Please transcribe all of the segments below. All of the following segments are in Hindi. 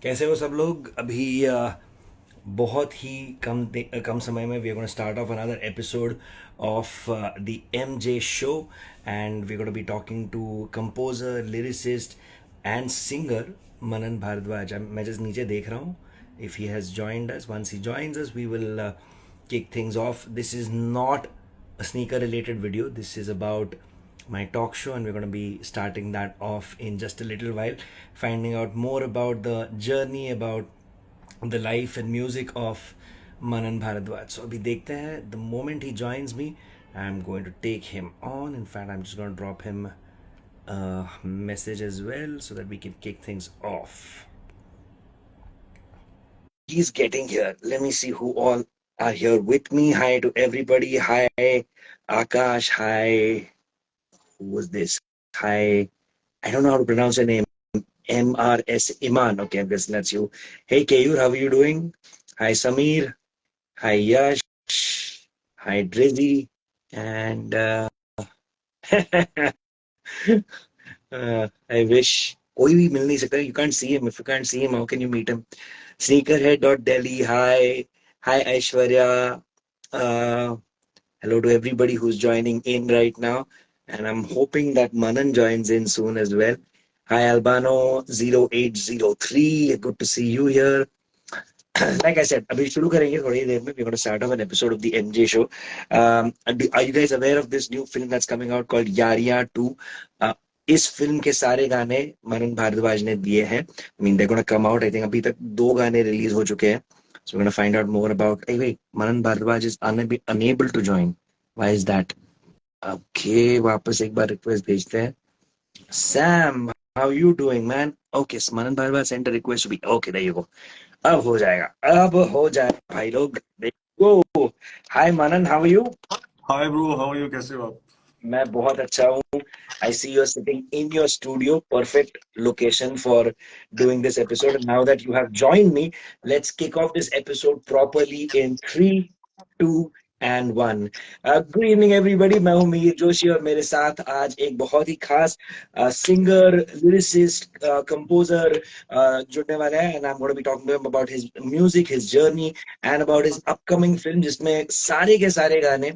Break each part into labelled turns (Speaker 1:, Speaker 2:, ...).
Speaker 1: कैसे हो सब लोग? अभी बहुत ही कम समय में we are gonna start off another episode of the MJ show, and we are gonna be talking to composer, lyricist and singer Manan Bhardwaj. मैं जस्ट नीचे देख रहा हूँ. If he has joined us, once he joins us we will kick things off. This is not a sneaker related video. This is about my talk show, and we're going to be starting that off in just a little while, finding out more about the journey, about the life and music of Manan Bharadwaj. So abhi dekhte hain. The moment he joins me, I'm going to take him on. In fact, I'm just going to drop him a message as well so that we can kick things off. He's getting here. Let me see who all are here with me. Hi to everybody. Hi, Akash. Hi. Who was this? Hi. I don't know how to pronounce your name. MRS Iman. Okay, I'm guessing that's you. Hey, Kayur, how are you doing? Hi, Samir. Hi, Yash. Hi, Drizzy. And I wish कोई भी मिल नहीं सकता. You can't see him. If you can't see him, how can you meet him? Sneakerhead.delhi. Hi. Hi, Aishwarya. Uh, Hello to everybody who's joining in right now. And I'm hoping that Manan joins in soon as well. Hi, Albano0803. Good to see you here. Like I said, अभी शुरू करेंगे थोड़ी देर में. We're going to start off an episode of the MJ show. Are you guys aware of this new film that's coming out called Yariya 2? इस फिल्म के सारे गाने मनन भारद्वाज ने दिए हैं. I mean, they're going to come out. I think अभी तक 2 गाने रिलीज हो चुके हैं. So we're going to find out more about. Hey, wait, Manan Bharadwaj is unable to join. Why is that? Okay, वापस एक बार रिक्वेस्ट भेजते हैं. Sam, how you doing, man? Okay, Manan Bharadwaj sent a request to be. Okay, there you go. अब हो जाएगा. अब हो जाएगा भाई लोग. देखो. Hi Manan, how are you?
Speaker 2: Hi bro, how are you? कैसे हो आप?
Speaker 1: मैं बहुत अच्छा हूँ. I see you're sitting in your studio. Perfect location for doing this episode. And now that you have joined me, let's kick off this episode properly in 3, 2, and 1. Good evening, everybody. मैं हूँ मीर जोशी और मेरे साथ आज एक बहुत ही खास सिंगर, लिरिसिस्ट, कंपोजर जुड़ने वाला है. And I'm going to be talking to him about his music, his journey, and about his upcoming film जिसमें सारे के सारे गाने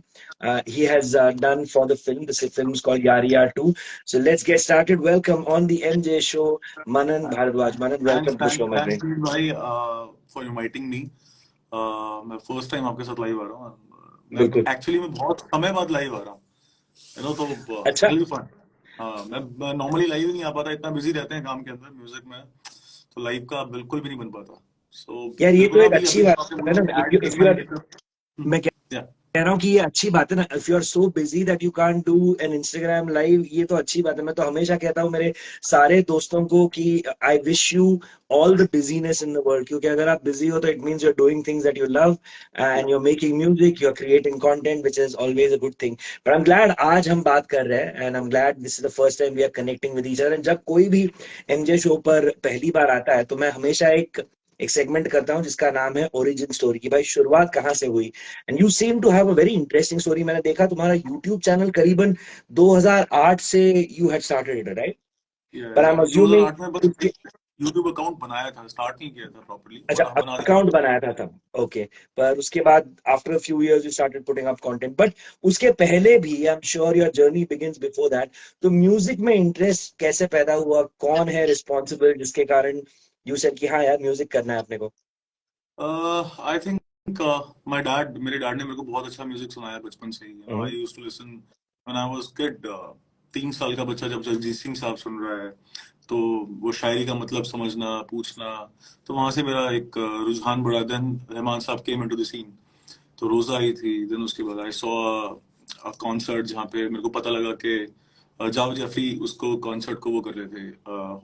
Speaker 1: he has done for the film. This film is called Yariya 2. So let's get started. Welcome on the MJ show, Manan Bharadwaj. Manan,
Speaker 2: thanks
Speaker 1: welcome to the show,
Speaker 2: thanks
Speaker 1: my
Speaker 2: thanks
Speaker 1: friend.
Speaker 2: Mir भाई फॉर इनवाइटिंग मी. मैं फर्स्ट टाइम आपके साथ लाइव आ रहा हूँ. मैं
Speaker 1: बिल्कुल.
Speaker 2: एक्चुअली मैं बहुत समय बाद लाइव आ रहा हूँ, यू नो, तो
Speaker 1: अच्छा.
Speaker 2: It will be fun. हाँ, मैं नॉर्मली लाइव ही नहीं आ पाता, इतना बिजी रहते हैं काम के अंदर म्यूजिक में, तो लाइव का बिल्कुल भी नहीं बन पाता. सो
Speaker 1: यार ये
Speaker 2: मेरे को
Speaker 1: तो
Speaker 2: ना
Speaker 1: एक
Speaker 2: अभी
Speaker 1: अच्छी
Speaker 2: अभी
Speaker 1: बात
Speaker 2: आपने
Speaker 1: है
Speaker 2: बोला
Speaker 1: ना.
Speaker 2: कि
Speaker 1: इफ
Speaker 2: ऐड
Speaker 1: यू
Speaker 2: देख
Speaker 1: इफ यू
Speaker 2: मैंने
Speaker 1: आर
Speaker 2: देखा.
Speaker 1: मैं
Speaker 2: या
Speaker 1: कह रहा हूँ कि ये अच्छी बात है ना. If you are so busy that you can't do an Instagram live, ये तो अच्छी बात है. मैं तो हमेशा कहता हूँ मेरे सारे दोस्तों को कि I wish you all the busyness in the world, क्योंकि अगर आप बिजी हो तो it means you are doing things that you love and you are making music, you are creating content which is always a good thing. But I am glad आज हम बात कर रहे हैं, and I am glad this is the first time we are connecting with each other. And जब कोई भी एमजे शो पर पहली बार आता है तो मैं हमेशा एक सेगमेंट करता हूँ जिसका नाम है ओरिजिन स्टोरी, की भाई शुरुआत कहाँ से हुई. And you seem to have a very interesting story. मैंने देखा तुम्हारा यूट्यूब चैनल करीबन 2008 से you had started it, right? पर आई एम अज्यूमिंग
Speaker 2: 2008 में बस
Speaker 1: उसके.
Speaker 2: यूट्यूब अकाउंट बनाया था, स्टार्ट नहीं किया था प्रॉपर्ली,
Speaker 1: अच्छा,
Speaker 2: बना दिया
Speaker 1: अकाउंट
Speaker 2: था.
Speaker 1: बनाया था तब. ओके. पर उसके बाद after a few years you started putting up content, but उसके पहले भी आई am sure your journey begins before that. तो म्यूजिक में इंटरेस्ट कैसे पैदा हुआ? कौन है रिस्पॉन्सिबल जिसके कारण यू सेड कि हाँ यार म्यूजिक करना है अपने को?
Speaker 2: आई थिंक माय डैड, मेरे डैड ने मेरे को बहुत अच्छा म्यूजिक सुनाया बचपन से ही. You know, I used to listen when I was kid. 3 साल का बच्चा जब जगजीत सिंह साहब सुन रहा है, तो वो शायरी का मतलब समझना, पूछना, तो वहां से मेरा एक रुझान बढ़ा. देन रहमान साहब केम इनटू द सीन, तो रोजा आई थी. देन उसके बाद आई सॉ अ कॉन्सर्ट जहाँ पे मेरे को पता लगा कि जावेद जाफरी उसको कॉन्सर्ट को वो कर रहे थे,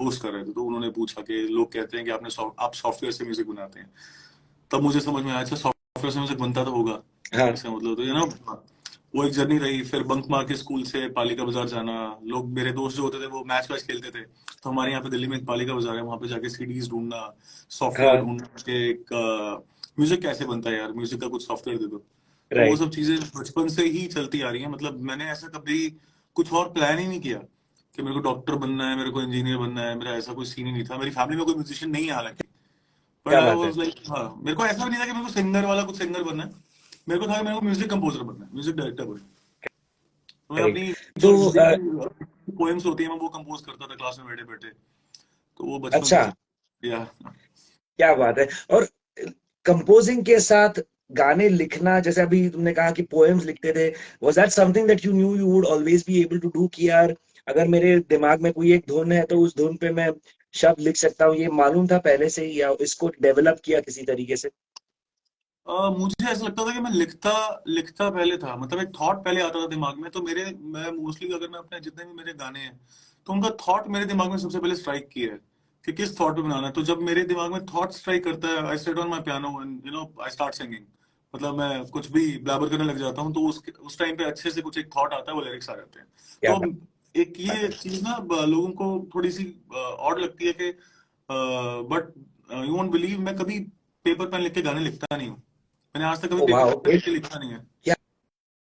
Speaker 2: होस्ट कर रहे थे. तो उन्होंने पूछा कि लोग कहते हैं कि आप सॉफ्टवेयर से म्यूजिक बनाते हैं. तब मुझे समझ में आया, अच्छा सॉफ्टवेयर से म्यूजिक बनता तो होगा,
Speaker 1: हाँ.
Speaker 2: इसका मतलब तो ये ना. वो एक जर्नी रही. फिर बंक मार के स्कूल से पालिका बाजार जाना. लोग, मेरे दोस्त जो होते थे वो मैच वैच खेलते थे, तो हमारे यहाँ पे दिल्ली में एक पालिका बाजार है, वहां पे जाके सीडीज ढूंढना, सॉफ्टवेयर
Speaker 1: हाँ.
Speaker 2: ढूंढना कि एक म्यूजिक कैसे बनता है यार, म्यूजिक का कुछ सॉफ्टवेयर दे दो. तो वो
Speaker 1: राइट.
Speaker 2: सब चीजें बचपन से ही चलती आ रही हैं. मतलब मैंने ऐसा कभी कुछ और प्लान ही नहीं किया कि मेरे को डॉक्टर बनना है, मेरे को इंजीनियर बनना है. मेरा ऐसा कोई सीन ही नहीं था. मेरी फैमिली में कोई म्यूजिशियन नहीं है हालांकि, बट
Speaker 1: क्या
Speaker 2: आई
Speaker 1: बात है।
Speaker 2: वाज लाइक, हाँ, मेरे को ऐसा भी नहीं था कि मेरे को सिंगर वाला कुछ सिंगर बनना है। मेरे को था कि मेरे को म्यूजिक कंपोजर बनना है, म्यूजिक डायरेक्टर बनना है। तो मैं
Speaker 1: करेक्ट।
Speaker 2: अपनी
Speaker 1: तो
Speaker 2: जो हिंदी की पोएम्स होती है मैं वो कंपोज करता था क्लास में बैठे बैठे। तो वो बचपन
Speaker 1: अच्छा,
Speaker 2: से या
Speaker 1: क्या बात है। और कंपोजिंग के साथ गाने लिखना, जैसे अभी तुमने कहा कि पोएम्स लिखते थे, was that something that you knew you would always be able to do, कि यार अगर मेरे दिमाग में कोई एक धुन है तो उस धुन पे मैं शब्द लिख सकता हूँ, ये मालूम था पहले से ही, या इसको डेवलप किया किसी तरीके से?
Speaker 2: मुझे ऐसा लगता था कि मैं लिखता लिखता पहले था, मतलब एक थॉट पहले आता था दिमाग में। तो मैं मोस्टली अगर मैं अपने जितने भी मेरे गाने हैं तो उनका थॉट मेरे दिमाग में सबसे पहले स्ट्राइक किया है कि किस थॉट पे बनाना है। तो जब मेरे दिमाग में थॉट स्ट्राइक करता है, I sit on my piano and I start singing. मतलब मैं कुछ भी ब्लैबर करने लग जाता हूँ, तो उस टाइम पे अच्छे से कुछ एक थॉट आता है, वो लिरिक्स आ जाते हैं।
Speaker 1: क्या
Speaker 2: तो
Speaker 1: बात
Speaker 2: एक ये चीज ना लोगों को थोड़ी सी ऑड लगती है कि, बट यू वोंट बिलीव, मैं कभी पेपर पेन लिख के गाने लिखता नहीं हूँ। मैंने आज तक कभी
Speaker 1: ओ
Speaker 2: पेपर
Speaker 1: वाओ,
Speaker 2: पे लिख के लिखा नहीं है।
Speaker 1: क्या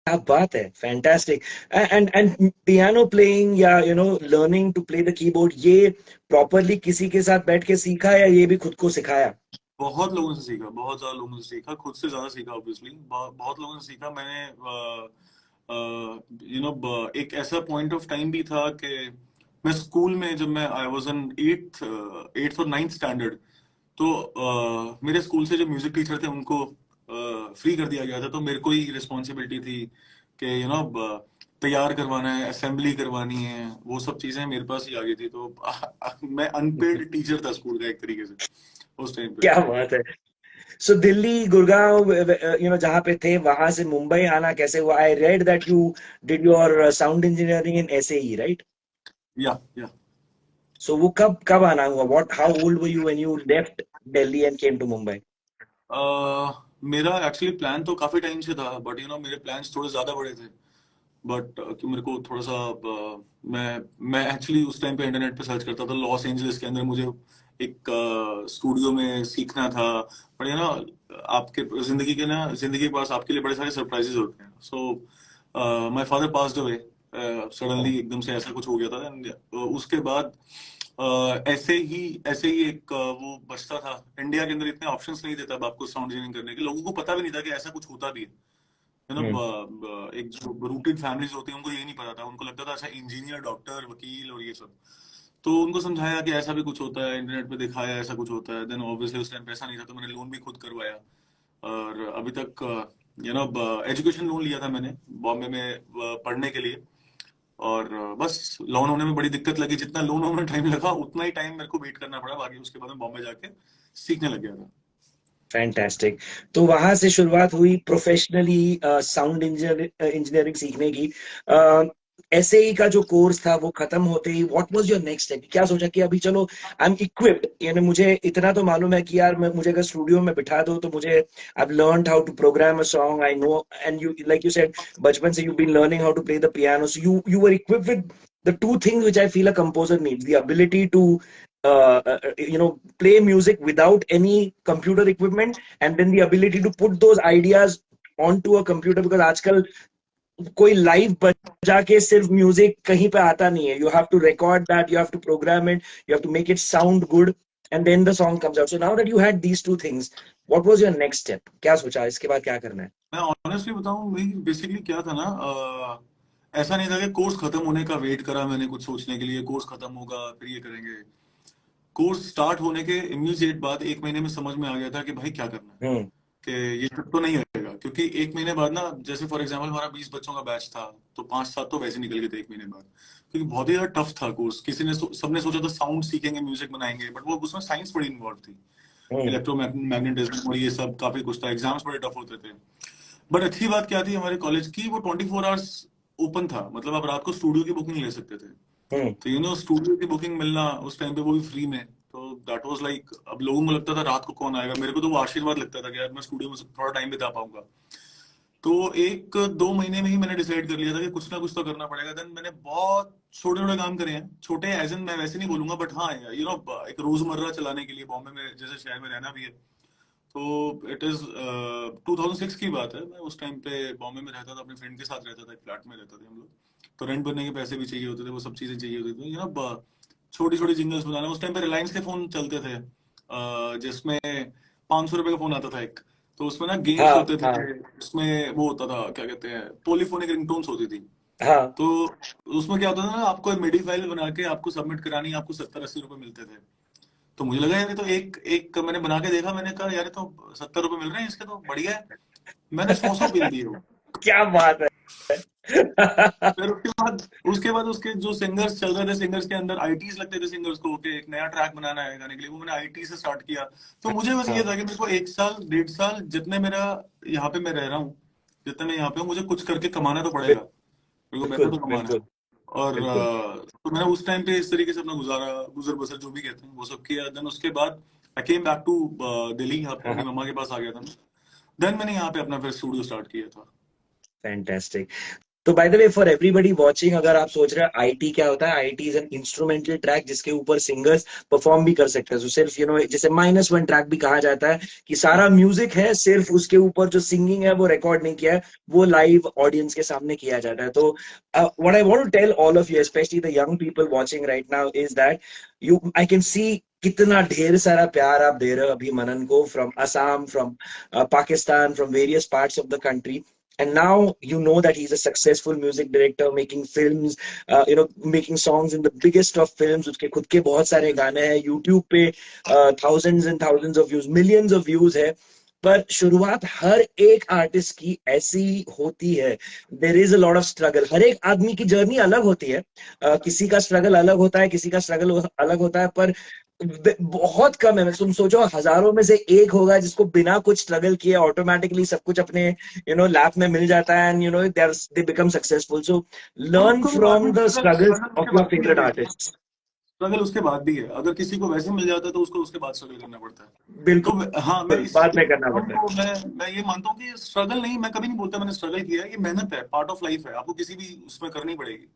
Speaker 1: क्या बात है, फैंटास्टिक। एंड पियानो प्लेइंग या learning to play the keyboard, ये प्रॉपरली किसी के साथ बैठ के सीखा या ये भी खुद को सिखाया?
Speaker 2: बहुत लोगों से सीखा, बहुत ज्यादा लोगों से सीखा, खुद से ज्यादा सीखा ऑब्वियसली। बहुत लोगों से सीखा मैंने। एक ऐसा पॉइंट ऑफ टाइम भी था कि मैं स्कूल में, जब मैं आई वाज इन एट्थ और नाइन्थ स्टैंडर्ड, तो मेरे स्कूल से जो म्यूजिक टीचर थे उनको फ्री कर दिया गया था। तो मेरे को ही रिस्पॉन्सिबिलिटी थी कि तैयार करवाना है, असेंबली करवानी है, वो सब चीजें मेरे पास ही आ गई थी। तो मैं अनपेड टीचर था स्कूल का एक तरीके से उस टाइम पे।
Speaker 1: क्या बात है। सो दिल्ली, गुड़गांव, जहां पे थे, वहां से मुंबई आना कैसे हुआ? I read that you did your sound engineering in SAE, right?
Speaker 2: या
Speaker 1: सो वो कब कब आना हुआ? What, how old were you when you left Delhi and came to Mumbai?
Speaker 2: मेरा एक्चुअली प्लान तो काफी टाइम से था, बट मेरे प्लान्स थोड़े ज्यादा बड़े थे। बट कि मेरे को थोड़ा सा मैं एक्चुअली उस टाइम पे इंटरनेट पे सर्च करता था लॉस एंजलिस के अंदर मुझे एक स्टूडियो में सीखना था। पर आपके जिंदगी के ना जिंदगी के पास आपके लिए बड़े सारे सरप्राइजेस होते हैं। So my father passed away suddenly, एकदम से ऐसा कुछ हो गया था। And, उसके बाद ऐसे ही एक वो बचता था। इंडिया के अंदर इतने ऑप्शंस नहीं देता आपको साउंड इंजीनियरिंग करने के, लोगों को पता भी नहीं था कि ऐसा कुछ होता भी है।
Speaker 1: हम्म।
Speaker 2: एक जो रूटेड फैमिलीज होती है उनको यही नहीं पता था। उनको लगता था अच्छा इंजीनियर, डॉक्टर, वकील और ये सब। तो उनको समझाया कि ऐसा भी कुछ होता है, इंटरनेट पे दिखाया ऐसा कुछ होता है। देन ऑब्वियसली उस टाइम पैसा नहीं था तो मैंने लोन भी खुद करवाया। और अभी तक एजुकेशन लोन लिया था मैंने बॉम्बे में पढ़ने के लिए। और बस लोन होने में बड़ी दिक्कत लगी। जितना लोन होने में टाइम लगा उतना ही टाइम मेरे को वेट करना पड़ा। बाकी उसके बाद मैं बॉम्बे जाके सीखने लग गया था।
Speaker 1: फैंटास्टिक। तो वहां से शुरुआत हुई प्रोफेशनली साउंड इंजीनियरिंग सीखने की। एसएई का जो कोर्स था वो खत्म होते ही what was your next step? क्या सोचा कि अभी चलो आई एम इक्विप्ड, यानी मुझे इतना तो मालूम है कि यार मुझे अगर स्टूडियो में बिठा दो तो मुझे, I have learned how to program a song, I know, and you like you said बचपन से you been learning how to play the piano, so you were equipped with the two things which I feel a composer needs: the ability to play music without any computer equipment, and then the ability to put those ideas onto a computer, because आजकल कोई लाइव बजा के सिर्फ म्यूजिक कहीं पे आता नहीं है. You have to record that, you have to program it, you have to make it sound good, and then the song comes out. So now that you had these two things, what was your next step? क्या सोचा इसके बाद क्या करना है?
Speaker 2: मैं ऑनेस्टली बताऊं, वही बेसिकली क्या था ना, ऐसा नहीं था कि कोर्स खत्म होने का वेट करा मैंने कुछ सोचने के लिए, कोर्स खत्म होगा फिर ये करेंगे। कोर्स स्टार्ट होने के इमीडिएट बाद एक महीने में समझ में आ गया था कि भाई क्या करना है,
Speaker 1: हम्म।
Speaker 2: कि ये सब तो नहीं होगा। क्योंकि एक महीने बाद ना, जैसे फॉर एग्जांपल हमारा 20 बच्चों का बैच था, तो 5-7 तो वैसे निकल गए थे एक महीने बाद। क्योंकि बहुत ही ज्यादा टफ था कोर्स। सबने सोचा था साउंड सीखेंगे, म्यूजिक बनाएंगे, बट वो उसमें साइंस बड़ी इन्वॉल्व थी।
Speaker 1: हम्म।
Speaker 2: इलेक्ट्रोमैग्नेटिज्म और ये सब काफी कुछ था। एग्जाम्स बड़े टफ होते थे। बट अच्छी बात क्या थी हमारे कॉलेज की, वो 24 आवर्स ओपन था। मतलब आप रात को स्टूडियो की बुकिंग ले सकते थे।
Speaker 1: हम्म।
Speaker 2: तो स्टूडियो की बुकिंग मिलना उस टाइम पे, वो भी फ्री में। तो दैट वाज लाइक, अब लोगों को लगता था रात को कौन आएगा, मेरे को तो वो आशीर्वाद लगता था कि यार मैं स्टूडियो में थोड़ा टाइम बिता पाऊंगा। तो 1-2 महीने में ही मैंने डिसाइड कर लिया था कि कुछ ना कुछ तो करना पड़ेगा। देन मैंने बहुत छोटे छोटे काम करे हैं। छोटे एज इन मैं वैसे नहीं बोलूंगा, बट हाँ एक रोजमर्रा चलाने के लिए बॉम्बे में जैसे शहर में रहना भी है। तो इट इज 2006 की बात है। मैं उस टाइम पे बॉम्बे में रहता था, अपने फ्रेंड के साथ रहता था, एक फ्लैट में रहते थे हम लोग। तो रेंट भरने के पैसे भी चाहिए होते थे, वो सब चीजें चाहिए होती थी। छोटी छोटी जिंगल्स बनाना। उस टाइम पे रिलायंस के फोन चलते थे, जिसमें 500 रुपए का फोन आता था एक, तो उसमें ना गेम्स
Speaker 1: हाँ
Speaker 2: होते थे,
Speaker 1: हाँ
Speaker 2: उसमें वो होता था, क्या कहते हैं, पोलीफोनिक रिंगटोन्स होती थी।
Speaker 1: हाँ।
Speaker 2: तो उसमें क्या होता था ना, आपको मिडी फाइल बना के आपको सबमिट करानी, आपको 70-80 रुपए मिलते थे। तो मुझे लगा यार ये तो एक एक मैंने बना के देखा, मैंने कहा यार ये तो 70 रुपए मिल रहे हैं इसके, तो बढ़िया है। मैंने 100 बिल दिए वो।
Speaker 1: क्या बात है।
Speaker 2: फिर उसके बाद उसके जो सिंगर्स चल रहे थे, सिंगर्स के अंदर आईटीज लगते थे सिंगर्स को, कि एक नया ट्रैक बनाना है गाने के लिए, वो मैंने आईटी से स्टार्ट किया। तो मुझे बस ये
Speaker 1: हाँ,
Speaker 2: था कि मेरे को 1 साल 1.5 साल जितने मेरा यहाँ पे मैं रह रहा हूँ, जितने मैं यहाँ पे हूँ, मुझे कुछ करके कमाना तो पड़ेगा, मेरे को पैसा
Speaker 1: बिल्कुल
Speaker 2: तो कमाना है।
Speaker 1: बिल्कुल
Speaker 2: और
Speaker 1: बिल्कुल।
Speaker 2: तो मैंने उस टाइम पे इस तरीके से अपना गुजर बसर जो भी कहते हैं वो सब किया। देन उसके बाद आई केम बैक टू दिल्ली, यहाँ पे
Speaker 1: हाँ
Speaker 2: अपनी
Speaker 1: हाँ।
Speaker 2: मम्मा के पास आ गया था मैं। देन मैंने यहाँ पे अपना फिर स्टूडियो स्टार्ट किया था।
Speaker 1: फैंटास्टिक। तो bye the way for everybody watching, अगर आप सोच रहे हैं आईटी क्या होता है, IT is an instrumental track जिसके ऊपर सिंगर्स परफॉर्म भी कर सकते हैं। तो सिर्फ जैसे -1 ट्रैक भी कहा जाता है कि सारा म्यूजिक है, सिर्फ उसके ऊपर जो सिंगिंग है वो रिकॉर्ड नहीं किया है, वो लाइव ऑडियंस के सामने किया जाता है। तो what I want to tell all of you, specially the young people watching right now, is that you I can see कितना ढेर सारा प्यार आप दे रहे हो अभी मनन को, from Assam, from Pakistan, from various parts of the country. And now you know that he's a successful music director, making films, making songs in the biggest of films. उसके खुद के बहुत सारे गाने हैं YouTube पे, thousands and thousands of views, millions of views है। पर शुरुआत हर एक आर्टिस्ट की ऐसी होती है। There is a lot of struggle, हर एक आदमी की जर्नी अलग होती है। किसी का स्ट्रगल अलग होता है, किसी का स्ट्रगल अलग होता है, पर बहुत कम है। तुम सोचो हजारों में से एक होगा जिसको बिना कुछ स्ट्रगल किए ऑटोमेटिकली सब कुछ अपने लैप में मिल जाता है, एंड दे बिकम सक्सेसफुल। सो
Speaker 2: और
Speaker 1: लर्न
Speaker 2: कोई बात
Speaker 1: फ्रॉम
Speaker 2: नहीं,
Speaker 1: द
Speaker 2: स्ट्रगल
Speaker 1: स्ट्रगल्स
Speaker 2: स्ट्रगल उसके
Speaker 1: ऑफ योर
Speaker 2: बाद भी है
Speaker 1: फेवरेट
Speaker 2: भाई।
Speaker 1: आर्टिस्ट।
Speaker 2: स्ट्रगल उसके बाद भी है, अगर किसी को वैसे मिल जाता है तो उसको उसके बाद स्ट्रगल करना पड़ता है। तो हाँ, मैं
Speaker 1: बिल्कुल,
Speaker 2: इस
Speaker 1: बाद में करना
Speaker 2: मानता
Speaker 1: पड़ता है।
Speaker 2: हूँ, मैं ये मानता हूँ कि स्ट्रगल नहीं, मैं कभी नहीं बोलता मैंने स्ट्रगल किया है, ये मेहनत है, पार्ट ऑफ लाइफ है, आपको किसी भी उसमें करनी पड़ेगी।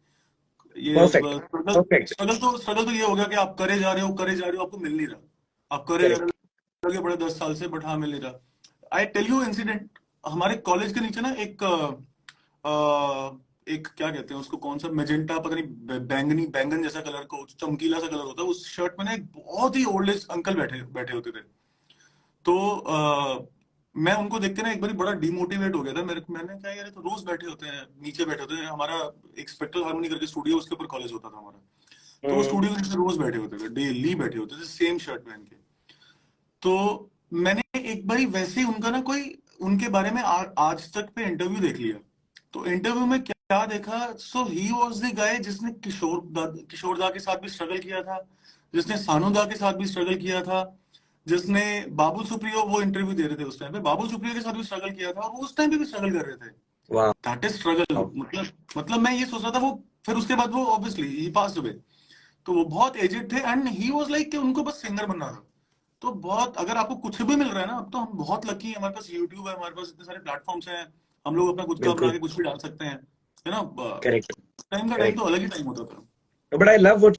Speaker 2: ये
Speaker 1: परफेक्ट
Speaker 2: स्ट्रगल
Speaker 1: परफेक्ट।
Speaker 2: स्ट्रगल तो ये हो गया कि आप करे जा रहे हो, आपको मिल नहीं रहा, आप करे जा
Speaker 1: करेक्ट।
Speaker 2: रहे हो, लगे बड़े 10 साल से, बट हाँ मिल नहीं रहा। आई टेल यू इंसिडेंट, हमारे कॉलेज के नीचे ना एक क्या कहते हैं उसको, कौन सा मेजेंटा, पता नहीं, बैंगनी बैंगन जैसा कलर को, चमकीला सा कलर होता है, उस शर्ट में ना एक बहुत ही ओल्ड एज अंकल बैठे बैठे होते थे। तो मैं उनको देख के ना एक बार बड़ा डिमोटिवेट हो गया था, मैंने कहा यार ये तो रोज बैठे होते हैं, नीचे बैठे होते हैं, हमारा एक स्पेक्ट्रल हार्मोनी करके स्टूडियो, उसके ऊपर कॉलेज होता था हमारा। तो वो
Speaker 1: हम्म।
Speaker 2: स्टूडियो के नीचे रोज बैठे होते थे, डेली बैठे होते थे सेम शर्ट पहन के। तो मैंने एक बारी वैसे ही उनका ना कोई, उनके बारे में आज तक पे इंटरव्यू देख लिया। तो इंटरव्यू में क्या देखा, सो ही वाज द गाय जिसने किशोर दा के साथ भी स्ट्रगल किया था, जिसने सानू दा के साथ भी स्ट्रगल किया था, जिसने बाबुल सुप्रियो, वो इंटरव्यू दे रहे थे उस टाइम पे, बाबुल सुप्रियो के साथ भी स्ट्रगल किया था, और वो उस टाइम पे भी स्ट्रगल कर रहे थे।
Speaker 1: वाह।
Speaker 2: That is struggle. मतलब मैं ये सोच रहा था वो, फिर उसके बाद वो ऑब्वियसली ही पास्ड अवे। तो वो बहुत एजेड थे, एंड ही वाज लाइक कि उनको बस सिंगर बनना था। तो बहुत, अगर आपको कुछ भी मिल रहा है ना, अब तो हम बहुत लकी हैं, हमारे पास यूट्यूब है, हमारे पास इतने सारे प्लेटफॉर्म्स हैं, हम लोग अपना कुछ का बना
Speaker 1: बिल्कुल।
Speaker 2: के कुछ भी डाल सकते हैं, है ना।
Speaker 1: करेक्ट
Speaker 2: टाइम का टाइम
Speaker 1: करेक्ट।
Speaker 2: तो अलग ही टाइम होता था।
Speaker 1: But I love what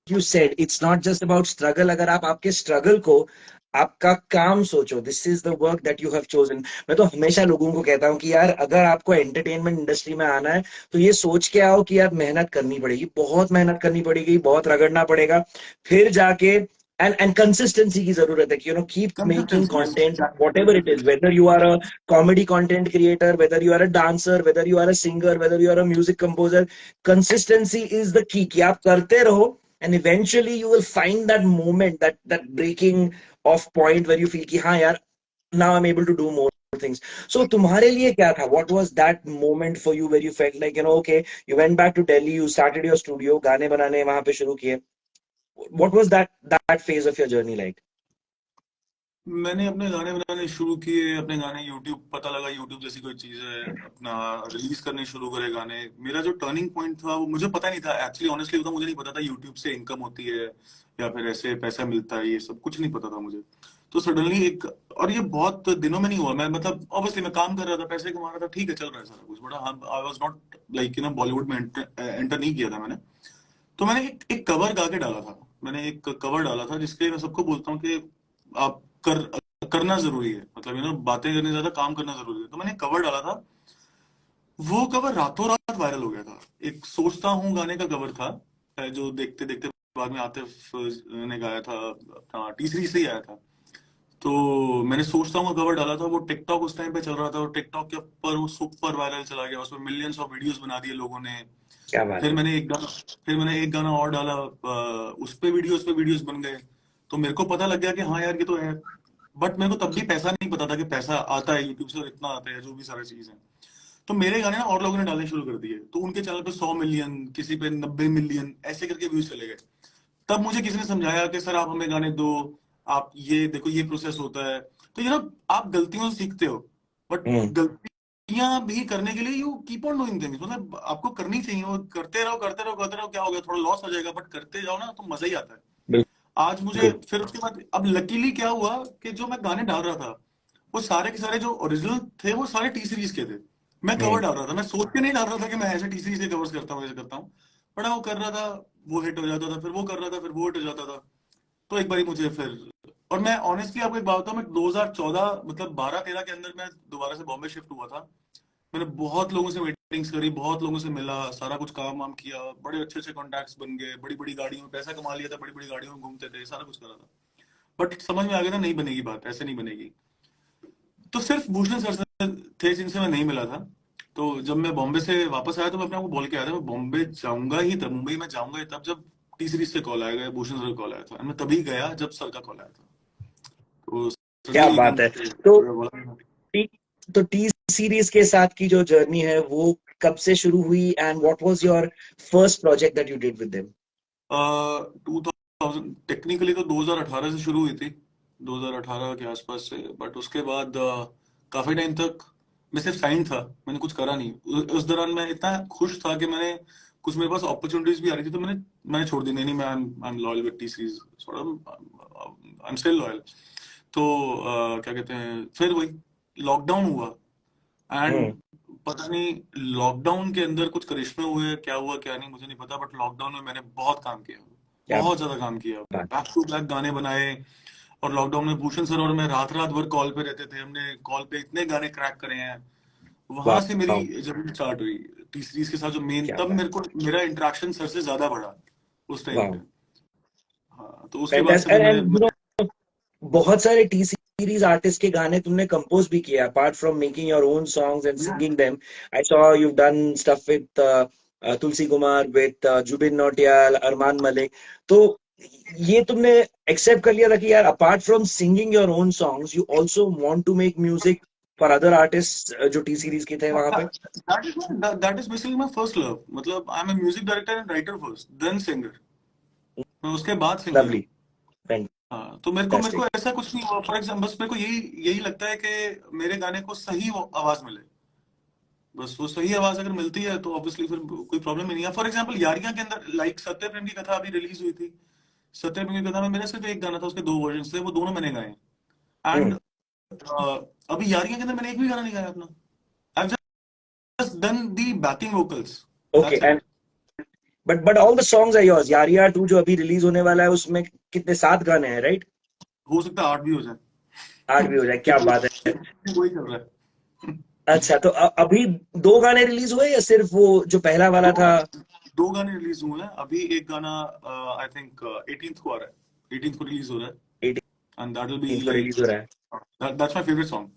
Speaker 1: you said, it's not just about struggle. अगर आप आपके स्ट्रगल को आपका काम सोचो, this is the work that you have chosen. मैं तो हमेशा लोगों को कहता हूँ कि यार अगर आपको एंटरटेनमेंट इंडस्ट्री में आना है तो ये सोच के आओ कि यार मेहनत करनी पड़ेगी, बहुत मेहनत करनी पड़ेगी, बहुत रगड़ना पड़ेगा, फिर जाके and consistency की जरूरत है कि keep making
Speaker 2: consistency, yes
Speaker 1: content,
Speaker 2: exactly,
Speaker 1: whatever it is,
Speaker 2: consistency.
Speaker 1: whether you are a comedy content creator, whether you are a dancer, whether you are a singer, whether you are a music composer, consistency is the key कि आप करते रहो, and eventually you will find that moment, that breaking off point where you feel कि हाँ यार, now I'm able to do more things. So तुम्हारे लिए क्या था, what was that moment for you where you felt like okay, you went back to Delhi, you started your studio, गाने बनाने वहां पे शुरू किए? What was that phase of your journey like?
Speaker 2: मैंने अपने गाने बनाने शुरू किए, अपने गाने यूट्यूब, पता लगा यूट्यूब जैसी कोई चीज है, अपना रिलीज करने शुरू करे गाने। मेरा जो टर्निंग पॉइंट था वो मुझे पता नहीं था, एक्चुअली ऑनेस्टली होता, मुझे नहीं पता था यूट्यूब से इनकम होती है या फिर ऐसे पैसा मिलता है, ये सब कुछ नहीं पता था मुझे। तो सडनली एक, और ये बहुत दिनों में नहीं हुआ, मैं मतलब ऑब्वियसली मैं काम कर रहा था, पैसे कमा रहा था, ठीक है, चल रहा है सारा कुछ, बड़ा I was not like Bollywood में एंटर नहीं किया था मैंने। तो मैंने एक कवर गा के डाला था, मैंने एक कवर डाला था जिसके मैं सबको बोलता हूँ कि आप करना जरूरी है, मतलब बातें करने से ज्यादा काम करना जरूरी है। तो मैंने कवर डाला था, वो कवर रातों रात वायरल हो गया था। एक सोचता हूँ गाने का कवर था, जो देखते देखते बाद में आतिफ ने गाया था, अपना टीसरी से ही आया था। तो मैंने सोचता हूँ कवर डाला था, वो टिकटॉक उस टाइम पे चल रहा था और टिकटॉक के ऊपर वो सुपर वायरल चला गया, उसमें मिलियंस ऑफ वीडियोस बना दिए लोगों ने।
Speaker 1: क्या बात
Speaker 2: फिर
Speaker 1: है।
Speaker 2: मैंने एक गाना फिर मैंने एक गाना और डाला, उस पे वीडियोस बन गए। तो मेरे को पता लग गया कि हाँ यार ये तो है। बट मेरे को तब भी पैसा नहीं पता था कि पैसा आता है यूट्यूब से और इतना आता है, जो भी सारी चीज है। तो मेरे गाने ना और लोगों ने डालने शुरू कर दिए, तो उनके चैनल पे 100 मिलियन, किसी पे 90 मिलियन ऐसे करके व्यूज चले गए। तब मुझे किसी ने समझाया कि सर आप हमें गाने दो, आप ये देखो ये प्रोसेस होता है। तो आप गलतियों से सीखते हो, बट
Speaker 1: हम्म।
Speaker 2: गलतियां भी करने के लिए you keep on doing things, मतलब आपको करनी चाहिए, वो करते रहो करते रहो करते रहो, क्या हो गया थोड़ा लॉस हो जाएगा, बट करते जाओ ना तो मजा ही आता है। आज मुझे
Speaker 1: बिल्कुल।
Speaker 2: फिर उसके बाद अब लकीली क्या हुआ कि जो मैं गाने डाल रहा था वो सारे के सारे जो ओरिजिनल थे वो सारे टी सीरीज के थे। मैं कवर
Speaker 1: हम्म।
Speaker 2: डाल रहा था, मैं सोच के नहीं डाल रहा था कि मैं ऐसे टी सीरीज के कवर्स करता हूँ, ऐसे करता हूँ। बट मैं वो कर रहा था, वो हिट हो जाता था, फिर वो कर रहा था, फिर वो हिट हो जाता था। तो एक बारी मुझे फिर, और मैं ऑनेस्टली आपको एक बात बताऊं, मैं 2014 मतलब 12-13 के अंदर मैं दोबारा से बॉम्बे शिफ्ट हुआ था। मैंने बहुत लोगों से मीटिंग्स करी, बहुत लोगों से मिला, सारा कुछ काम वाम किया, बड़े अच्छे अच्छे कॉन्टैक्ट्स बन गए, बड़ी बड़ी गाड़ियों में पैसा कमा लिया था, बड़ी बड़ी गाड़ियों में घूमते थे, सारा कुछ करा था। बट समझ में आ गया था नहीं बनेगी बात, ऐसे नहीं बनेगी। तो सिर्फ भूषण सर से थे जिनसे मैं नहीं मिला था। तो जब मैं बॉम्बे से वापस आया तो मैं अपने आपको बोल के आया था मैं बॉम्बे जाऊंगा ही तब, मुंबई में जाऊंगा ही तब जब टी सीरीज से कॉल आएगा, भूषण सर का कॉल आया था, मैं तभी गया जब सर का कॉल आया था। तो
Speaker 1: क्या
Speaker 2: सडनली एकदम
Speaker 1: बात है।
Speaker 2: से
Speaker 1: तो
Speaker 2: बोला।
Speaker 1: टी तो टी सीरीज के साथ की जो जर्नी है वो कब से शुरू हुई, and what was your first project that you did with them?
Speaker 2: 2000 technically तो 2018 से शुरू हुई थी, 2018 के आसपास से। बट उसके बाद काफी टाइम तक मैं सिर्फ साइन था, मैंने कुछ करा नहीं। उस दौरान मैं इतना खुश था कि मैंने कुछ, मेरे पास अपॉर्चुनिटीज भी आ रही थी, तो मैंने मैंने छोड़ दी, नहीं नहीं मैं I am loyal with T series, sort of I am still loyal. तो क्या कहते हैं, फिर वही लॉकडाउन हुआ। एंड
Speaker 1: हम्म।
Speaker 2: पता नहीं लॉकडाउन के अंदर कुछ करिश्मे हुए, क्या हुआ क्या नहीं मुझे नहीं पता, बट लॉकडाउन में मैंने बहुत काम किया,
Speaker 1: क्या
Speaker 2: बहुत ज्यादा काम किया,
Speaker 1: बात।
Speaker 2: बैक टू बैक गाने बनाए। और लॉकडाउन में भूषण सर और मैं रात रात भर कॉल पे रहते थे, हमने कॉल पे इतने गाने क्रैक करे हैं। वहां से मेरी
Speaker 1: वाह।
Speaker 2: जर्नी स्टार्ट हुई टी सीरीज के साथ, जो मेन
Speaker 1: क्या
Speaker 2: तब
Speaker 1: बात।
Speaker 2: मेरा इंटरेक्शन सर से ज्यादा बढ़ा उस टाइम पे।
Speaker 1: वाह।
Speaker 2: हाँ, तो उसके बाद से
Speaker 1: फैंटास्टिक।
Speaker 2: फिर
Speaker 1: एंड बहुत सारे टी सीरीज आर्टिस्ट के गाने तुमने कंपोज भी किया, apart from making your own songs and singing them. I saw you done stuff with Tulsi Kumar, with Jubin Nautiyal, Armaan Malik. तो ये तुमने एक्सेप्ट कर लिया था कि यार apart from singing your own songs you also want to make music for other artist जो टी सीरीज के थे वहां पे?
Speaker 2: That is basically my first love, मतलब I am a music director and writer first, then singer, मैं उसके बाद सिंगर
Speaker 1: लवली।
Speaker 2: हूँ। हाँ, तो मेरे को
Speaker 1: फैंटास्टिक।
Speaker 2: ऐसा कुछ नहीं हुआ, फॉर एग्जाम्पल बस मेरे को यही यही लगता है कि मेरे गाने को सही आवाज मिले। बस वो सही आवाज अगर मिलती है तो ऑब्वियसली फिर कोई प्रॉब्लम ही नहीं है। फॉर एग्जाम्पल यारियां के अंदर लाइक सत्य प्रेम की कथा अभी रिलीज हुई थी। सत्य प्रेम की कथा में मेरा सिर्फ एक गाना था, उसके दो वर्जन थे, वो दोनों मैंने गाए। एंड
Speaker 1: हम्म।
Speaker 2: अभी यारियां के अंदर मैंने एक भी गाना नहीं गाया अपना। I just done the backing vocals,
Speaker 1: okay.
Speaker 2: That's it.
Speaker 1: But all the songs are yours. Yaariyan 2 जो अभी रिलीज होने वाला है उसमें कितने, 7 गाने हैं राइट?
Speaker 2: हो सकता है 8 भी हो जाए।
Speaker 1: 8 भी हो जाए, क्या बात है।
Speaker 2: वही चल रहा है।
Speaker 1: अच्छा, तो अभी 2 गाने रिलीज हुए या सिर्फ वो जो पहला वाला
Speaker 2: दो
Speaker 1: था?
Speaker 2: दो गाने रिलीज हुए हैं अभी, एक गाना आई थिंक 18th को आ रहा है, 18th को रिलीज हो रहा है।
Speaker 1: 18
Speaker 2: एंड दैट विल बी
Speaker 1: को
Speaker 2: लाइक,
Speaker 1: रिलीज हो रहा है।
Speaker 2: That's my favourite song.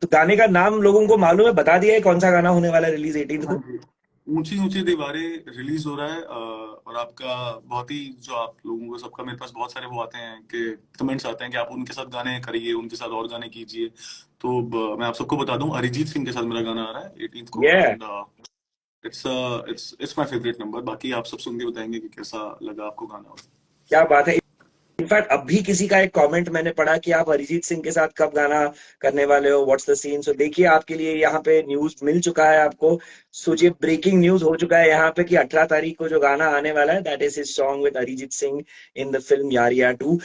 Speaker 1: तो गाने का नाम लोगों को मालूम है, बता दिया है कौन सा गाना होने वाला है रिलीज 18
Speaker 2: हाँ
Speaker 1: को?
Speaker 2: जी, ऊंची ऊंची दीवारें रिलीज हो रहा है। और आपका बहुत ही, जो आप लोगों को सबका, मेरे पास बहुत सारे वो आते हैं कि कमेंट्स आते हैं कि आप उनके साथ गाने करिए, उनके साथ और गाने कीजिए। तो मैं आप सबको बता दूं, अरिजीत सिंह के साथ मेरा गाना आ रहा है 18th को।
Speaker 1: ये
Speaker 2: and it's my favourite number. बाकी आप सब सुन के बताएंगे कि कैसा लगा आपको गाना।
Speaker 1: क्या बात है। इनफैक्ट अभी किसी का एक कमेंट मैंने पढ़ा कि आप अरिजीत सिंह के साथ कब गाना करने वाले हो, व्हाट्स द सीन। सो देखिए, आपके लिए यहाँ पे न्यूज मिल चुका है आपको। सोचिए, ब्रेकिंग न्यूज हो चुका है यहाँ पे कि 18 तारीख को जो गाना आने वाला है that is his song with Arijit Singh in the film Yaariyan 2।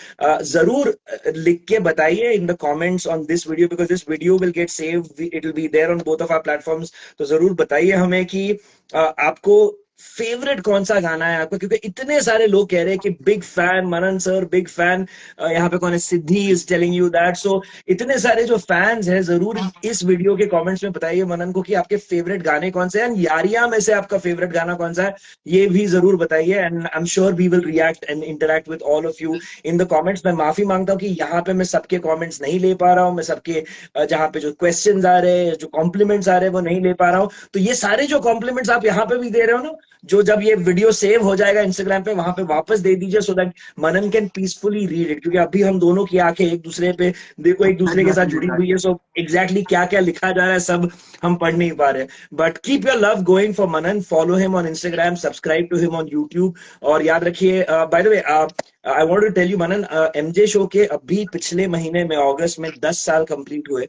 Speaker 1: जरूर लिख के बताइए in the comments on this video, because this video will get saved, it will be there on both of our platforms. तो जरूर बताइए हमें कि आपको फेवरेट कौन सा गाना है आपका? क्योंकि इतने सारे लोग कह रहे हैं कि बिग फैन मनन सर, बिग फैन। यहाँ पे कौन है, सिद्धि इज टेलिंग यू दैट। सो इतने सारे जो फैंस हैं, जरूर इस वीडियो के कमेंट्स में बताइए मनन को कि आपके फेवरेट गाने कौन से हैं, एंड यारियां में से आपका फेवरेट गाना कौन सा है, ये भी जरूर बताइए। And I am sure we will react and interact with all of you in the comments. मैं माफी मांगता हूँ कि यहाँ पे मैं सबके कमेंट्स नहीं ले पा रहा हूँ, मैं सबके जहाँ पे जो क्वेश्चंस आ रहे हैं, जो कॉम्प्लीमेंट्स आ रहे हैं, वो नहीं ले पा रहा हूँ। तो ये सारे जो कॉम्प्लीमेंट्स आप यहाँ पे भी दे रहे हो ना, जो जब ये वीडियो सेव हो जाएगा इंस्टाग्राम पे, वहां पे वापस दे दीजिए, so that Manan can peacefully read it. क्योंकि अभी हम दोनों की आंखें एक दूसरे पे देखो, एक दूसरे के साथ
Speaker 2: एग्जैक्टली
Speaker 1: जुड़ी हुई है,
Speaker 2: एग्जैक्टली।
Speaker 1: सो एग्जैक्टली क्या क्या लिखा जा रहा है सब हम पढ़ नहीं पा रहे। But keep your love going for Manan, follow him on Instagram, subscribe to him on YouTube. और याद रखिए, by the way, I want to tell you Manan, MJ show के अभी पिछले महीने में अगस्त में 10 साल कंप्लीट हुए।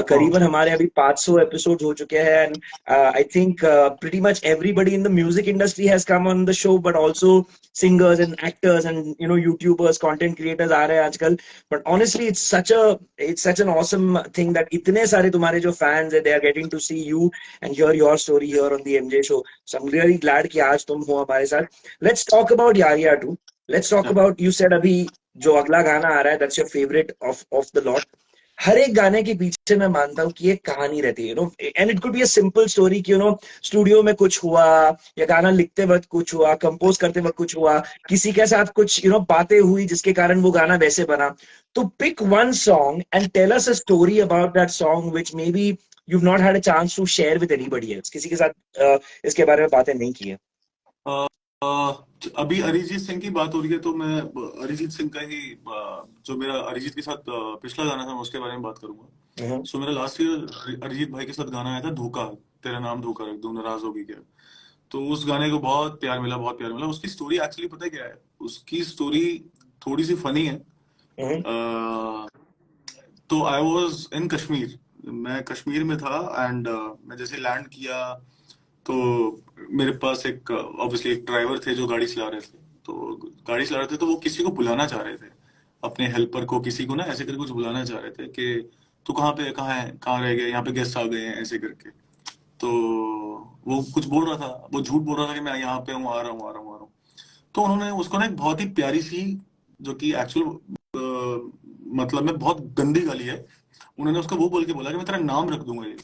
Speaker 1: करीबन हमारे अभी 500 एपिसोड हो चुके हैं। And I think pretty much everybody in the music industry has come on the show, but also singers and actors and YouTubers, content creators आ रहे हैं आजकल. But honestly, it's such an awesome thing that इतने सारे तुम्हारे जो fans हैं, they are getting to see you and hear your story here on the MJ show. So I'm really glad कि आज तुम हो हमारे साथ. Let's talk about Yaria too. Let's talk about, you said अभी जो अगला गाना आ रहा है, that's your favorite of the lot. हर एक गाने के पीछे मैं मानता हूँ कि एक कहानी रहती है, and it could be a simple story कि स्टूडियो में कुछ हुआ, या गाना लिखते वक्त कुछ हुआ, कंपोज करते वक्त कुछ हुआ, किसी के साथ कुछ बातें हुई जिसके कारण वो गाना वैसे बना। तो pick one song and tell us a story about that song which may be you've not had a chance to share with anybody else, किसी के साथ इसके बारे में बातें नहीं की है।
Speaker 2: अभी अरिजीत सिंह की बात हो रही है तो मैं अरिजीत सिंह का ही जो मेरा अरिजीत के साथ पिछला गाना था मैं उसके बारे में बात करूंगा। सो मेरा लास्ट ईयर अरिजीत भाई के साथ गाना आया था धोखा, तेरा नाम धोखा रख दूं नाराज होगी क्या। तो उस गाने को बहुत प्यार मिला, बहुत प्यार मिला। उसकी स्टोरी एक्चुअली पता है क्या है, उसकी स्टोरी थोड़ी सी फनी है। तो आई वॉज इन कश्मीर, मैं कश्मीर में था एंड मैं जैसे लैंड किया तो मेरे पास एक ऑब्वियसली एक ड्राइवर थे जो गाड़ी चला रहे थे। तो गाड़ी चला रहे थे तो वो किसी को बुलाना चाह रहे थे, अपने हेल्पर को, किसी को ना ऐसे करके कुछ बुलाना चाह रहे थे कि तू कहाँ पे, कहाँ है, कहाँ रह गए, यहाँ पे गेस्ट आ गए हैं ऐसे करके। तो वो कुछ बोल रहा था, वो झूठ बोल रहा था कि मैं यहाँ पे हूँ, आ रहा हूँ, आ रहा हूँ, आ रहा हूँ। तो उन्होंने उसको ना एक बहुत ही प्यारी सी, जो कि एक्चुअल मतलब में बहुत गंदी गाली है, उन्होंने उसको वो बोल के बोला कि मैं तेरा नाम रख दूंगा ये।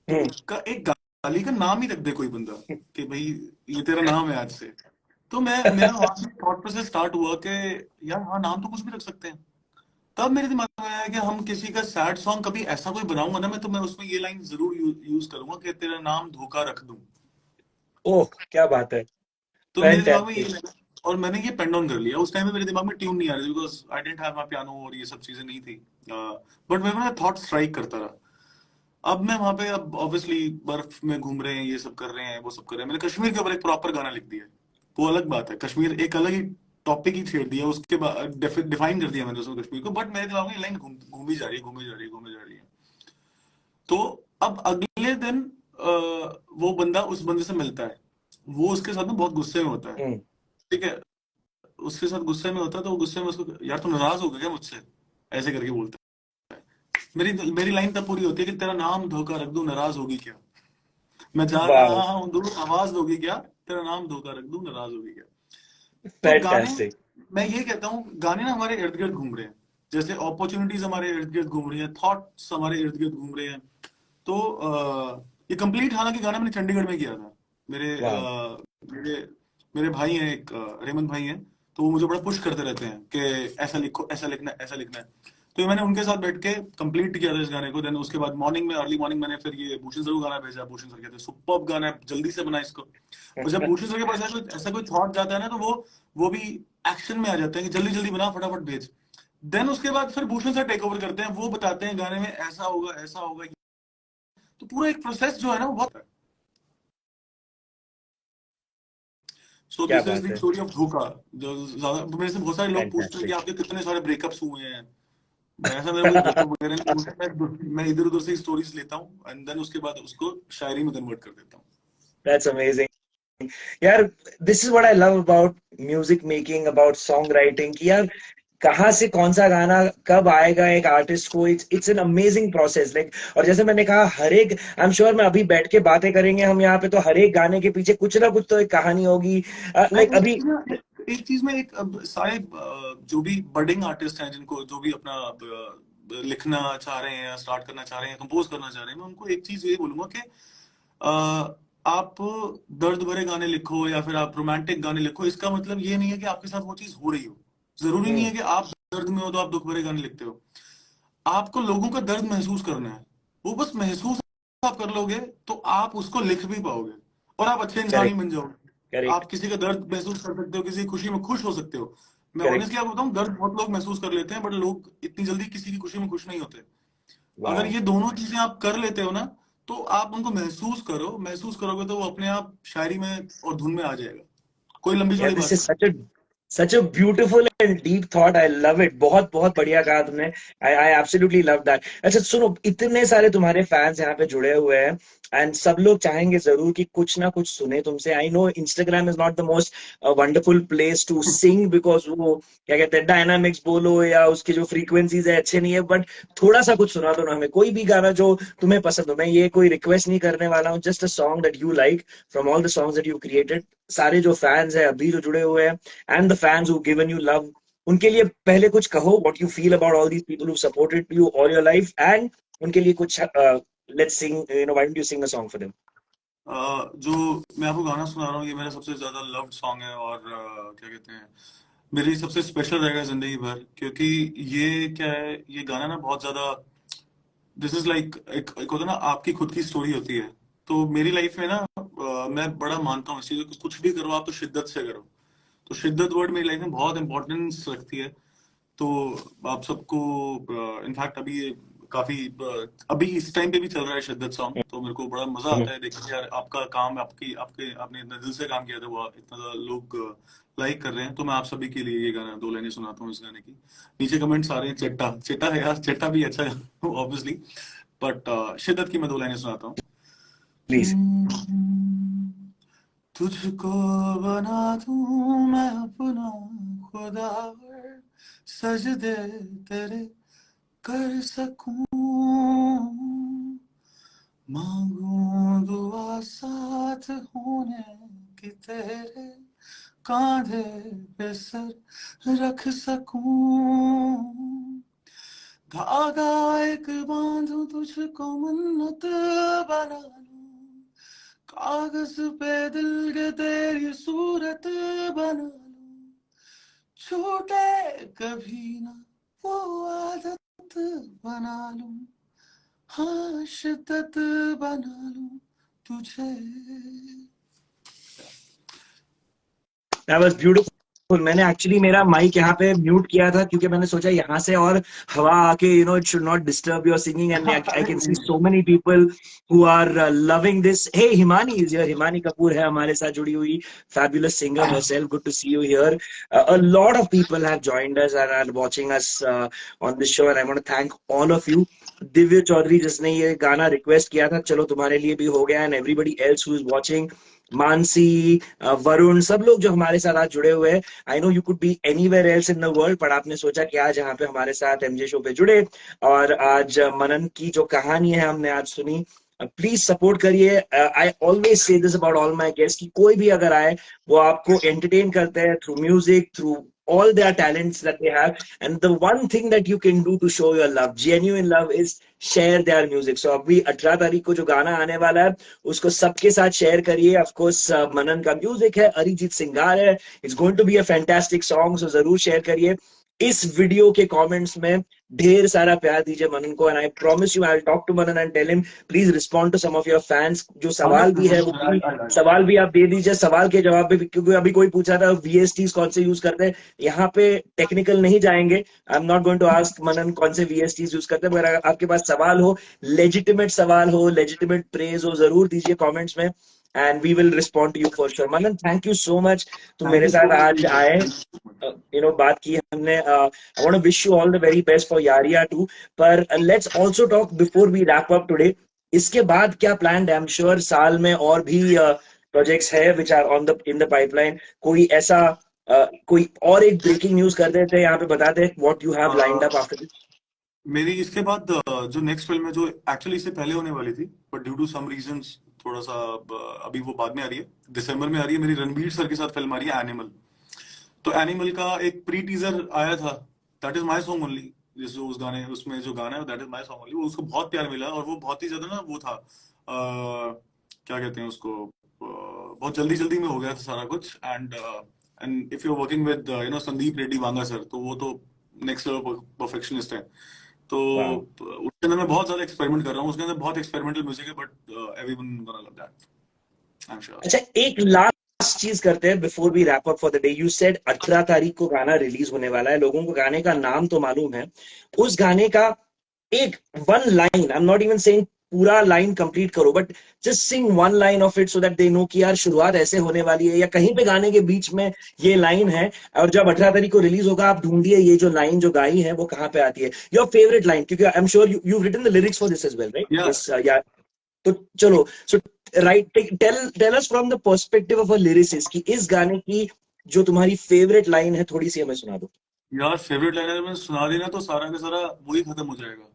Speaker 2: तो एक गाली का नाम ही रख दे कोई बंदा कि भाई ये तेरा नाम है आज से। तो मेरा वहां से थॉट प्रोसेस स्टार्ट हुआ कि यार हाँ, नाम तो कुछ भी रख सकते हैं। तब मेरे दिमाग में आया कि हम किसी का सैड सॉन्ग कभी ऐसा कोई बनाऊंगा ना मैं, तो मैं उसमें ये लाइन जरूर यूज करूंगा कि तेरा नाम धोखा रख दूं।
Speaker 1: ओह, क्या बात है।
Speaker 2: तो मेरे दिमाग में ये
Speaker 1: फैंटास्टिक।
Speaker 2: लगा और मैंने ये पेन डाउन कर लिया। उस टाइम में मेरे दिमाग में ट्यून नहीं आ रही because I didn't have my piano और ये सब चीजें नहीं थी। बट मैं थॉट स्ट्राइक करता रहा। अब मैं वहां पे, अब ऑब्वियसली बर्फ में घूम रहे हैं, ये सब कर रहे हैं, वो सब कर रहे हैं, मैंने कश्मीर के ऊपर एक प्रॉपर गाना लिख दिया है। वो अलग बात है, कश्मीर एक अलग ही टॉपिक ही छेड़ दिया, उसके बाद डिफाइन कर दिया मैंने उसमें कश्मीर को। बट मेरे दिमाग में लाइन घूमी जा रही है, घूमी जा रही है, घूमी जा रही है। तो अब अगले दिन वो बंदा उस बंदे से मिलता है, वो उसके साथ में बहुत गुस्से में होता है। ठीक है, उसके साथ गुस्से में होता है तो वो गुस्से में उसको, यार तू नाराज हो गया क्या मुझसे, ऐसे करके बोलता है। मेरी मेरी लाइन तब पूरी होती है कि तेरा नाम धोखा रख दूं नाराज होगी क्या। मैं जा
Speaker 1: वाह,
Speaker 2: रहा हूँ दूर, आवाज दोगी क्या, तेरा नाम धोखा रख दूं नाराज होगी क्या। तो गाने,
Speaker 1: फैंटास्टिक।
Speaker 2: मैं ये कहता हूँ गाने ना हमारे इर्द गिर्द घूम रहे हैं, जैसे अपॉर्चुनिटीज हमारे इर्द गिर्द घूम रही हैं, थॉट्स हमारे इर्द गिर्द घूम रहे हैं। तो ये कंप्लीट हालांकि गाना मैंने चंडीगढ़ में किया था। मेरे
Speaker 1: वाह,
Speaker 2: मेरे मेरे भाई हैं एक, रेमन भाई हैं, तो वो मुझे बड़ा पुश करते रहते हैं कि ऐसा लिखो, ऐसा लिखना है, ऐसा लिखना है। तो मैंने उनके साथ बैठ के कंप्लीट किया था इस गाने को। देन उसके बाद मॉर्निंग में, अर्ली मॉर्निंग, मैंने फिर ये भूषण सर को गाना भेजा। भूषण सर कहते सुपर्ब गाना है, जल्दी से बना इसको। और जब भूषण सर के पास ऐसा कोई थॉट जाता है ना, तो वो भी एक्शन में आ जाते हैं कि जल्दी जल्दी बना, फटाफट भेज। देन उसके बाद फिर भूषण सर टेक ओवर करते हैं, वो बताते हैं गाने में ऐसा होगा, ऐसा होगा। तो पूरा एक प्रोसेस जो है ना वो बहुत, सो
Speaker 1: क्या
Speaker 2: दिस इज
Speaker 1: बात
Speaker 2: द
Speaker 1: है।
Speaker 2: स्टोरी ऑफ धोखा। जो ज्यादा मेरे से बहुत सारे लोग पूछते हैं कि
Speaker 1: फैंटास्टिक।
Speaker 2: आपके कितने सारे ब्रेकअप्स हुए हैं। मैं ऐसा, मेरा कोई ब्रेकअप वगैरह नहीं पूछता, मैं इधर उधर से स्टोरीज लेता हूँ एंड देन उसके बाद उसको शायरी में कन्वर्ट कर देता हूँ।
Speaker 1: That's amazing. यार, this is what I love about music making, about songwriting कि यार कहाँ से कौन सा गाना कब आएगा एक आर्टिस्ट को, it's an amazing process like. और जैसे मैंने कहा, हर एक, आई एम श्योर मैं अभी बैठ के बातें करेंगे हम यहाँ पे, तो हर एक गाने के पीछे कुछ ना कुछ तो एक कहानी होगी
Speaker 2: और
Speaker 1: लाइक अभी।
Speaker 2: एक चीज में एक सारे जो भी बडिंग आर्टिस्ट हैं, जिनको जो भी अपना लिखना चाह रहे हैं या स्टार्ट करना चाह रहे हैं, कंपोज करना चाह रहे हैं, मैं उनको एक चीज ये बोलूंगा कि आप दर्द भरे गाने लिखो या फिर आप रोमांटिक गाने लिखो, इसका मतलब ये नहीं है कि आपके साथ वो चीज हो रही हो। जरूरी नहीं है कि आप दर्द में हो तो आप दुख भरे गाने लिखते हो। आपको लोगों का दर्द महसूस करना है, वो बस महसूस आप कर लोगे तो आप उसको लिख भी पाओगे और आप अच्छे इंसान ही
Speaker 1: करेक्ट,
Speaker 2: बन जाओगे।
Speaker 1: करेक्ट,
Speaker 2: आप किसी का दर्द महसूस कर सकते हो, किसी की खुशी में खुश हो सकते हो। मैं
Speaker 1: करेक्ट।
Speaker 2: ऑनेस्टली आपको बताऊं, दर्द बहुत लोग महसूस कर लेते हैं, बट लोग इतनी जल्दी किसी की खुशी में खुश नहीं होते। अगर
Speaker 1: वाह,
Speaker 2: ये दोनों चीजें आप कर लेते हो ना, तो आप उनको महसूस करो, महसूस करोगे तो वो अपने आप शायरी में और धुन में आ जाएगा। कोई लंबी
Speaker 1: यार
Speaker 2: चौड़ी
Speaker 1: दिस
Speaker 2: बात
Speaker 1: इज
Speaker 2: नहीं।
Speaker 1: Such a beautiful and deep thought, I love it, बहुत बहुत बढ़िया कहा तुमने। I I absolutely love that. अच्छा सुनो, इतने सारे तुम्हारे फैंस यहाँ पे जुड़े हुए हैं एंड सब लोग चाहेंगे जरूर कि कुछ ना कुछ सुने तुमसे। I know Instagram is not the most wonderful place to sing, because वो क्या कहते हैं, डायनामिक्स बोलो या उसकी जो फ्रीक्वेंसीज है अच्छे नहीं है, बट थोड़ा सा कुछ सुना दो ना हमें, कोई भी गाना जो तुम्हें पसंद हो। मैं ये कोई रिक्वेस्ट नहीं करने वाला हूँ, just a song that you like from all the songs that you created. सारे जो फैंस हैं अभी जो जुड़े हुए हैं and the fans who given you love, उनके लिए पहले कुछ कहो, what you feel about all these people who supported you all your life, and उनके लिए कुछ let's sing, you know, why don't you sing a song for them.
Speaker 2: जो मैं आपको गाना सुना रहा हूँ, ये मेरा सबसे ज्यादा लव्ड सॉन्ग है और क्या कहते हैं, मेरे लिए सबसे स्पेशल रहेगा जिंदगी भर, क्योंकि ये क्या है, ये गाना ना बहुत ज्यादा, दिस इज लाइक एक होता है ना, आपकी खुद की स्टोरी होती है। तो मेरी लाइफ में ना मैं बड़ा मानता हूँ इस चीज को, कुछ भी करो आप तो शिद्दत से करो। तो शिद्दत वर्ड मेरी लाइफ में बहुत इंपॉर्टेंस रखती है। तो आप सबको, इनफैक्ट अभी ये काफी अभी इस टाइम पे भी चल रहा है शिद्दत सॉन्ग, तो मेरे को बड़ा मजा आता है देख के यार, आपका काम, आपकी आपके आपने इतना दिल से काम किया था, वो इतना ज्यादा लोग लाइक कर रहे हैं। तो मैं आप सभी के लिए ये गाना, दो लाइनें सुनाता हूँ इस गाने की। नीचे कमेंट्स आ रहे हैं, चट्टा चट्टा है यार, चट्टा भी अच्छा है ऑब्वियसली, बट शिद्दत की मैं दो लाइनें सुनाता हूँ।
Speaker 1: प्लीज।
Speaker 2: तुझको बना दूं मैं अपना खुदावर, सजदे तेरे कर सकूं, मांगूं दुआ साथ होने की तेरे, कांधे पे सर रख सकूं, धागा एक बांधूं तुझको मन्नत बना लूं, कागज पे दिल के तेरी सूरत बना लूं, छूटे कभी ना वो आदत बना लूं, हाँ शिद्दत बना लूं तुझे।
Speaker 1: That was beautiful. मैंने एक्चुअली मेरा माइक यहाँ पे म्यूट किया था क्योंकि मैंने सोचा यहाँ से और हवा आके, you know, it should not disturb your singing, and I can see so many people who are loving this. Hey, Himani is here, Himani Kapoor है हमारे साथ जुड़ी हुई, fabulous singer herself, good to see you here. A lot of people have joined us and are watching us on this show, and I want to thank all of you. Divya Chaudhary जिसने ये गाना रिक्वेस्ट किया था, चलो तुम्हारे लिए भी हो गया, and everybody else who is watching, Mansi, Varun, सब लोग जो हमारे साथ आज जुड़े हुए हैं। I know you could be anywhere else in the world, पर आपने सोचा कि आज यहाँ पे हमारे साथ एमजे शो पे जुड़े, और आज मनन की जो कहानी है हमने आज सुनी। प्लीज सपोर्ट करिए। I always say this about all my guest कि कोई भी अगर आए, वो आपको एंटरटेन करते हैं through music, through all their talents that they have, and the one thing that you can do to show your love, genuine love, is share their music. So अभी 18 तारीख को जो गाना आने वाला है उसको सबके साथ शेयर करिए। ऑफ कोर्स मनन का म्यूजिक है, अरिजीत सिंगार है, it's going to be a fantastic song, so जरूर शेयर करिए। इस वीडियो के कमेंट्स में ढेर सारा प्यार दीजिए मनन को, and I promise you I will talk to Manan and tell him please respond to some of your fans. जो सवाल भी है वो भी, सवाल भी आप दे दीजिए, सवाल के जवाब भी, क्योंकि अभी कोई पूछा था वीएसटीज कौन से यूज करते हैं, यहाँ पे टेक्निकल नहीं जाएंगे। I am not going to ask Manan कौन से वीएसटीज यूज करते हैं, मगर अगर आपके पास सवाल हो, लेजिटिमेट सवाल हो, लेजिटिमेट प्रेज हो, जरूर दीजिए कमेंट्स में, and we will respond to you for sure. Manan, thank you so much, तुम
Speaker 2: थैंक
Speaker 1: मेरे
Speaker 2: यू सो
Speaker 1: साथ आज आए,
Speaker 2: मच।
Speaker 1: यू नो, बात की हमने। I want to wish you all the very best for Yaariyan two, पर let's also talk before we wrap up today, इसके बाद क्या प्लान है? आई एम श्योर साल में और भी प्रोजेक्ट्स है which are on the in the pipeline. कोई ऐसा कोई और एक ब्रेकिंग न्यूज कर देते हैं यहाँ पे, बताते हैं what you have lined up after this.
Speaker 2: मेरी इसके बाद जो नेक्स्ट फिल्म है जो एक्चुअली इससे पहले होने वाली थी but due to some reasons थोड़ा सा अभी वो बाद में आ रही है, दिसंबर में आ रही है। मेरी रणवीर सर के साथ फिल्म आ रही है एनिमल। तो एनिमल का एक प्री टीजर आया था, that is my song only. जिस जो उस गाने उसमें जो गाना है that is my song only, वो उसको बहुत प्यार मिला और वो बहुत ही ज्यादा ना वो था क्या कहते हैं उसको, बहुत जल्दी जल्दी में हो गया था सारा कुछ। And if you are working with Sandeep Reddy Vanga sir, तो वो तो नेक्स्ट लेवल परफेक्शनिस्ट है। तो
Speaker 1: वाह।
Speaker 2: उसके अंदर मैं बहुत ज्यादा एक्सपेरिमेंट कर रहा हूँ, उसके अंदर बहुत एक्सपेरिमेंटल म्यूजिक है but everyone gonna love that, I am sure.
Speaker 1: अच्छा, एक लास्ट चीज करते हैं before we wrap up for the day. You said 18 तारीख को गाना रिलीज होने वाला है, लोगों को गाने का नाम तो मालूम है, उस गाने का एक one line, I am not even saying पूरा लाइन कंप्लीट करो, but just sing one line of it so that they know कि यार शुरुआत ऐसे होने वाली है, या कहीं पे गाने के बीच में ये लाइन है, और जब 18 तारीख को रिलीज होगा आप ढूंढिए ये जो लाइन जो गाई है वो कहाँ पे आती है, योर फेवरेट लाइन, क्योंकि I am sure you written the lyrics for this as well, right?
Speaker 2: या
Speaker 1: इस या तो चलो, so right, tell us from the perspective of a lyricist कि इस गाने की जो तुम्हारी फेवरेट लाइन है थोड़ी सी हमें सुना दो।
Speaker 2: यार फेवरेट लाइन अगर मैं सुना देना तो सारा का सारा वही खत्म हो
Speaker 1: दो
Speaker 2: जाएगा।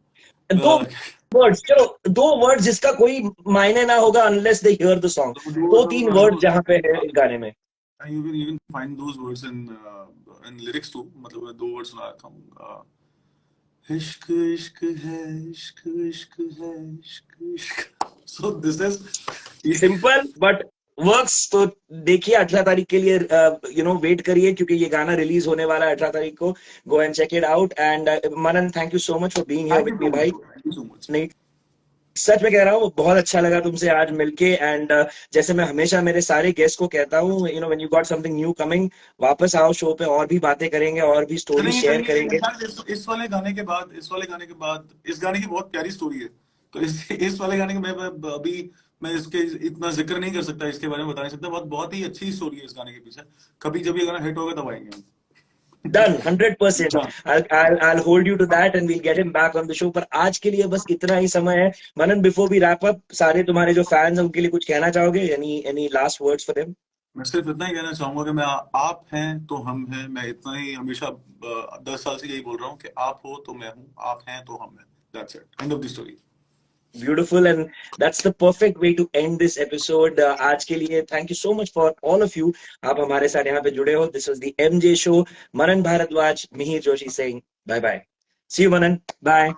Speaker 1: वर्ड्स, चलो दो वर्ड्स जिसका कोई मायने ना होगा unless they hear the song,
Speaker 2: तो दो
Speaker 1: दो
Speaker 2: वर्ड
Speaker 1: तीन
Speaker 2: बता
Speaker 1: वर्ड
Speaker 2: दो,
Speaker 1: जहां पे है इस गाने में।
Speaker 2: you can find those words in lyrics too, मतलब मैं दो वर्ड सुना देता हूँ। इश्क इश्क है, इश्क इश्क है, इश्क इश्क। So this is
Speaker 1: simple but works. तो देखिए 18 तारीख के लिए वेट करिए, क्योंकि ये गाना रिलीज होने वाला है 18 तारीख को। Go and check it out. And Manan, thank you so much for being here
Speaker 2: thank you
Speaker 1: with
Speaker 2: so
Speaker 1: me
Speaker 2: much
Speaker 1: भाई।
Speaker 2: bro, thank you so much।
Speaker 1: नहीं, सच में कह रहा हूँ, बहुत अच्छा लगा तुमसे आज मिलके। एंड जैसे मैं हमेशा मेरे सारे गेस्ट को कहता हूँ, when you got something new coming, वापस आओ शो पे, और भी बातें करेंगे और भी स्टोरी
Speaker 2: करेंगे
Speaker 1: शेयर
Speaker 2: करेंगे
Speaker 1: करेंगे।
Speaker 2: इनफैक्ट इस वाले गाने के बाद, इस वाले गाने के बाद, इस गाने की बहुत प्यारी स्टोरी है। तो इस वाले गाने के मैं अभी मैं इसके इतना जिक्र नहीं कर सकता, इसके बारे में बता नहीं सकता। बहुत बहुत ही अच्छी स्टोरी है इस गाने के पीछे। कभी जब ये गाना हिट होगा तब आएंगे हम।
Speaker 1: डन 100%।
Speaker 2: हाँ।
Speaker 1: I'll hold you to that and we'll get him back on the show। पर आज के लिए बस इतना ही समय है। मनन, बिफोर वी रैप अप, सारे तुम्हारे जो फैंस हैं उनके लिए कुछ कहना चाहोगे? Any last words for them?
Speaker 2: मैं सिर्फ इतना ही कहना चाहूंगा कि मैं आप हैं तो हम हैं। मैं इतना ही हमेशा 10 साल से यही बोल रहा हूँ कि आप हो तो मैं हूँ, आप हैं तो हम हैं। That's it, end of the story.
Speaker 1: Beautiful, and that's the perfect way to end this episode। आज के लिए thank you so much for all of you। आप हमारे साथ यहाँ पे जुड़े हो। This was the MJ show। Manan Bhardwaj, Mihir Joshi saying bye bye। See you, Manan, bye।